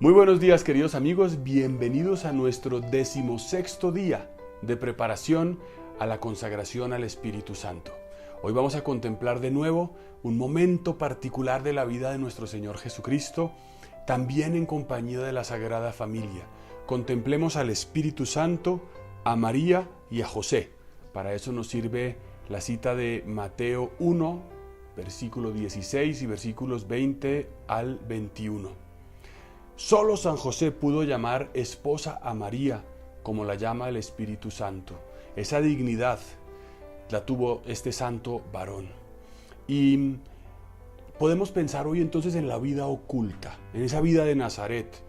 Muy buenos días, queridos amigos, bienvenidos a nuestro 16º día de preparación a la consagración al Espíritu Santo. Hoy vamos a contemplar de nuevo un momento particular de la vida de nuestro Señor Jesucristo, también en compañía de la Sagrada Familia. Contemplemos al Espíritu Santo, a María y a José. Para eso nos sirve la cita de Mateo 1, versículo 16 y versículos 20 al 21. Solo San José pudo llamar esposa a María, como la llama el Espíritu Santo. Esa dignidad la tuvo este santo varón. Y podemos pensar hoy entonces en la vida oculta, en esa vida de Nazaret,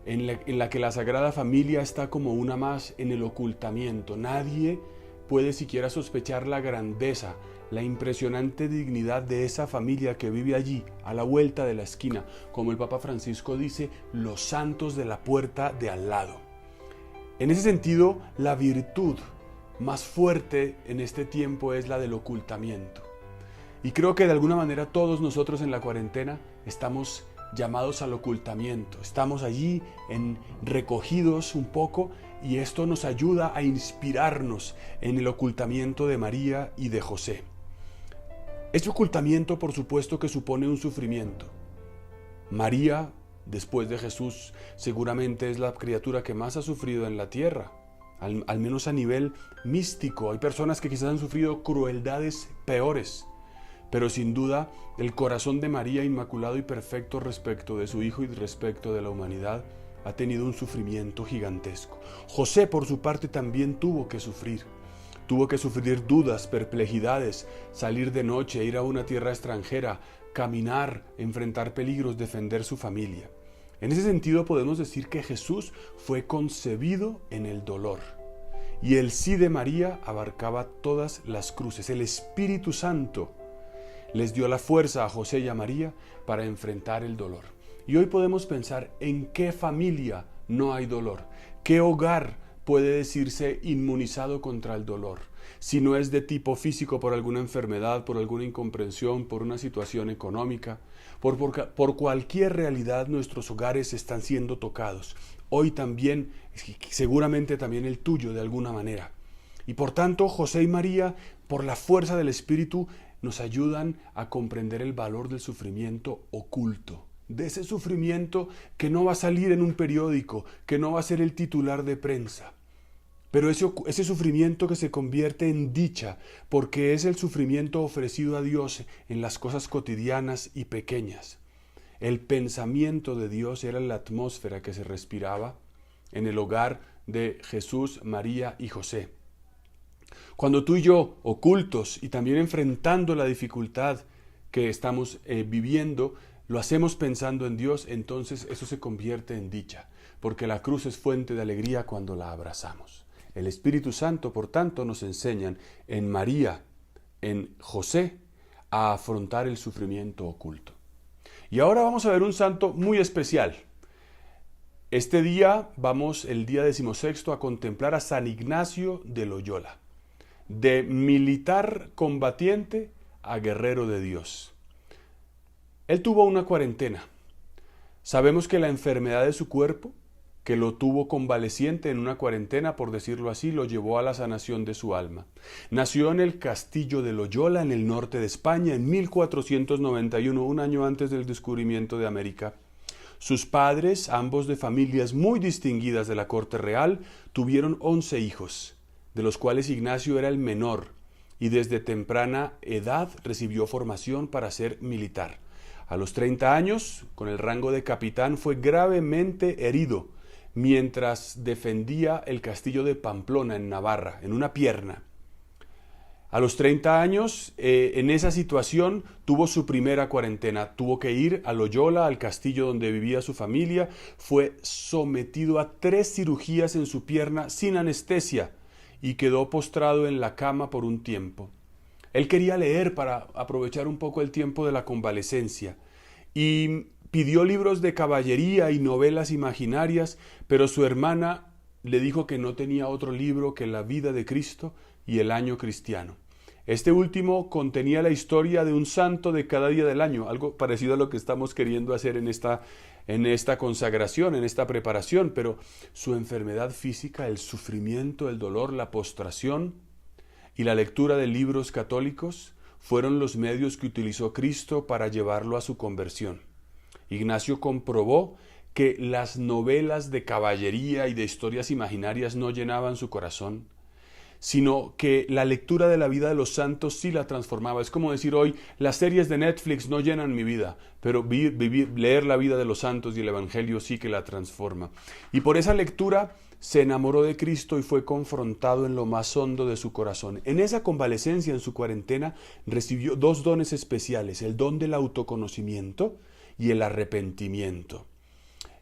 en la que la Sagrada Familia está como una más en el ocultamiento. Nadie puede siquiera sospechar la grandeza, la impresionante dignidad de esa familia que vive allí, a la vuelta de la esquina. Como el Papa Francisco dice, los santos de la puerta de al lado. En ese sentido, la virtud más fuerte en este tiempo es la del ocultamiento. Y creo que de alguna manera todos nosotros en la cuarentena estamos llamados al ocultamiento. Estamos allí recogidos un poco, y esto nos ayuda a inspirarnos en el ocultamiento de María y de José. Este ocultamiento, por supuesto, que supone un sufrimiento. María, después de Jesús, seguramente es la criatura que más ha sufrido en la tierra, al menos a nivel místico. Hay personas que quizás han sufrido crueldades peores, pero sin duda el corazón de María, inmaculado y perfecto respecto de su Hijo y respecto de la humanidad, ha tenido un sufrimiento gigantesco. José, por su parte, también tuvo que sufrir. Tuvo que sufrir dudas, perplejidades, salir de noche, ir a una tierra extranjera, caminar, enfrentar peligros, defender su familia. En ese sentido podemos decir que Jesús fue concebido en el dolor. Y el sí de María abarcaba todas las cruces. El Espíritu Santo les dio la fuerza a José y a María para enfrentar el dolor. Y hoy podemos pensar en qué familia no hay dolor, qué hogar puede decirse inmunizado contra el dolor, si no es de tipo físico por alguna enfermedad, por alguna incomprensión, por una situación económica, por cualquier realidad. Nuestros hogares están siendo tocados. Hoy también, seguramente también el tuyo de alguna manera. Y por tanto, José y María, por la fuerza del Espíritu, nos ayudan a comprender el valor del sufrimiento oculto. De ese sufrimiento que no va a salir en un periódico, que no va a ser el titular de prensa. Pero ese sufrimiento que se convierte en dicha, porque es el sufrimiento ofrecido a Dios en las cosas cotidianas y pequeñas. El pensamiento de Dios era la atmósfera que se respiraba en el hogar de Jesús, María y José. Cuando tú y yo, ocultos y también enfrentando la dificultad que estamos viviendo, lo hacemos pensando en Dios, entonces eso se convierte en dicha, porque la cruz es fuente de alegría cuando la abrazamos. El Espíritu Santo, por tanto, nos enseñan en María, en José, a afrontar el sufrimiento oculto. Y ahora vamos a ver un santo muy especial. Este día el día 16º, a contemplar a San Ignacio de Loyola, de militar combatiente a guerrero de Dios. Él tuvo una cuarentena. Sabemos que la enfermedad de su cuerpo, que lo tuvo convaleciente en una cuarentena, por decirlo así, lo llevó a la sanación de su alma. Nació en el castillo de Loyola, en el norte de España, en 1491, un año antes del descubrimiento de América. Sus padres, ambos de familias muy distinguidas de la corte real, tuvieron 11 hijos, de los cuales Ignacio era el menor, y desde temprana edad recibió formación para ser militar. A los 30 años, con el rango de capitán, fue gravemente herido mientras defendía el castillo de Pamplona, en Navarra, en una pierna. A los 30 años, en esa situación, tuvo su primera cuarentena. Tuvo que ir a Loyola, al castillo donde vivía su familia. Fue sometido a 3 cirugías en su pierna sin anestesia y quedó postrado en la cama por un tiempo. Él quería leer para aprovechar un poco el tiempo de la convalecencia y pidió libros de caballería y novelas imaginarias, pero su hermana le dijo que no tenía otro libro que La vida de Cristo y El año cristiano. Este último contenía la historia de un santo de cada día del año, algo parecido a lo que estamos queriendo hacer en esta en esta consagración, en esta preparación, pero su enfermedad física, el sufrimiento, el dolor, la postración y la lectura de libros católicos fueron los medios que utilizó Cristo para llevarlo a su conversión. Ignacio comprobó que las novelas de caballería y de historias imaginarias no llenaban su corazón, sino que la lectura de la vida de los santos sí la transformaba. Es como decir hoy, las series de Netflix no llenan mi vida, pero leer la vida de los santos y el Evangelio sí que la transforma. Y por esa lectura se enamoró de Cristo y fue confrontado en lo más hondo de su corazón. En esa convalecencia, en su cuarentena, recibió dos dones especiales, el don del autoconocimiento y el arrepentimiento.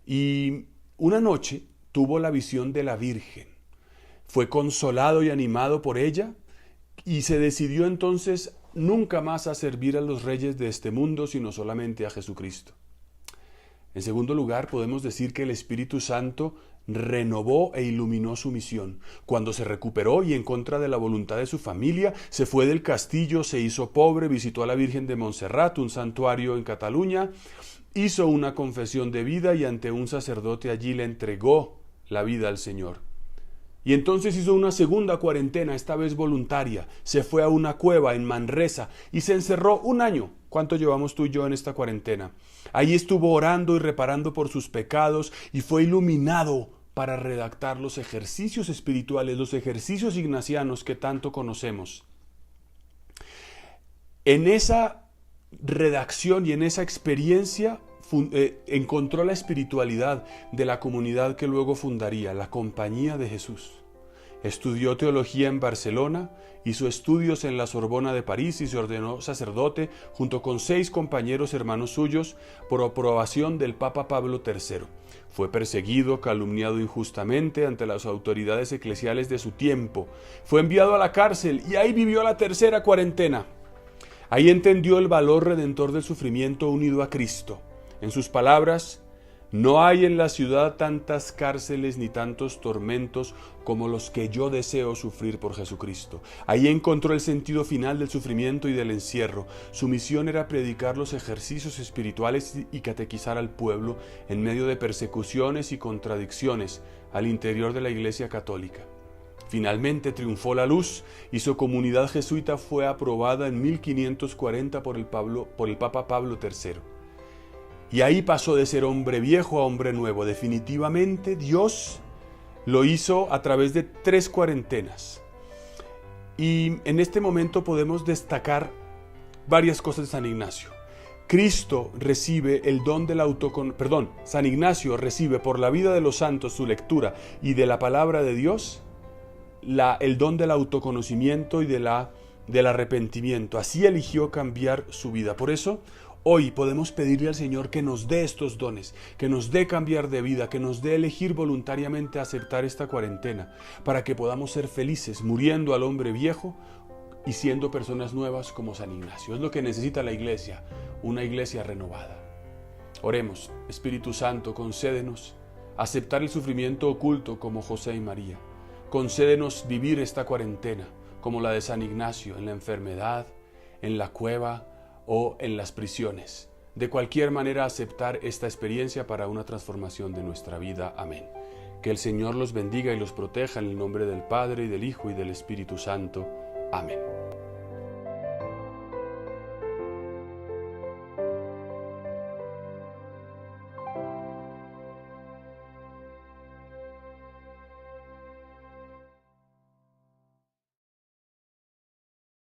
Y una noche tuvo la visión de la Virgen. Fue consolado y animado por ella y se decidió entonces nunca más a servir a los reyes de este mundo, sino solamente a Jesucristo. En segundo lugar, podemos decir que el Espíritu Santo renovó e iluminó su misión. Cuando se recuperó y en contra de la voluntad de su familia, se fue del castillo, se hizo pobre, visitó a la Virgen de Montserrat, un santuario en Cataluña, hizo una confesión de vida y ante un sacerdote allí le entregó la vida al Señor. Y entonces hizo una segunda cuarentena, esta vez voluntaria. Se fue a una cueva en Manresa y se encerró un año. ¿Cuánto llevamos tú y yo en esta cuarentena? Allí estuvo orando y reparando por sus pecados y fue iluminado para redactar los ejercicios espirituales, los ejercicios ignacianos que tanto conocemos. En esa redacción y en esa experiencia encontró la espiritualidad de la comunidad que luego fundaría, la Compañía de Jesús. Estudió teología en Barcelona, hizo estudios en la Sorbona de París y se ordenó sacerdote junto con 6 compañeros hermanos suyos por aprobación del Papa Pablo III. Fue perseguido, calumniado injustamente ante las autoridades eclesiales de su tiempo. Fue enviado a la cárcel y ahí vivió la tercera cuarentena. Ahí entendió el valor redentor del sufrimiento unido a Cristo. En sus palabras, no hay en la ciudad tantas cárceles ni tantos tormentos como los que yo deseo sufrir por Jesucristo. Ahí encontró el sentido final del sufrimiento y del encierro. Su misión era predicar los ejercicios espirituales y catequizar al pueblo en medio de persecuciones y contradicciones al interior de la Iglesia Católica. Finalmente triunfó la luz y su comunidad jesuita fue aprobada en 1540 por el Papa Pablo III. Y ahí pasó de ser hombre viejo a hombre nuevo. Definitivamente Dios lo hizo a través de 3 cuarentenas. Y en este momento podemos destacar varias cosas de San Ignacio. Cristo recibe el don del San Ignacio recibe por la vida de los santos, su lectura y de la palabra de Dios, el don del autoconocimiento y del arrepentimiento. Así eligió cambiar su vida. Por eso, hoy podemos pedirle al Señor que nos dé estos dones, que nos dé cambiar de vida, que nos dé elegir voluntariamente aceptar esta cuarentena, para que podamos ser felices, muriendo al hombre viejo y siendo personas nuevas como San Ignacio. Es lo que necesita la Iglesia, una Iglesia renovada. Oremos. Espíritu Santo, concédenos aceptar el sufrimiento oculto como José y María. Concédenos vivir esta cuarentena como la de San Ignacio, en la enfermedad, en la cueva o en las prisiones. De cualquier manera, aceptar esta experiencia para una transformación de nuestra vida. Amén. Que el Señor los bendiga y los proteja en el nombre del Padre, y del Hijo, y del Espíritu Santo. Amén.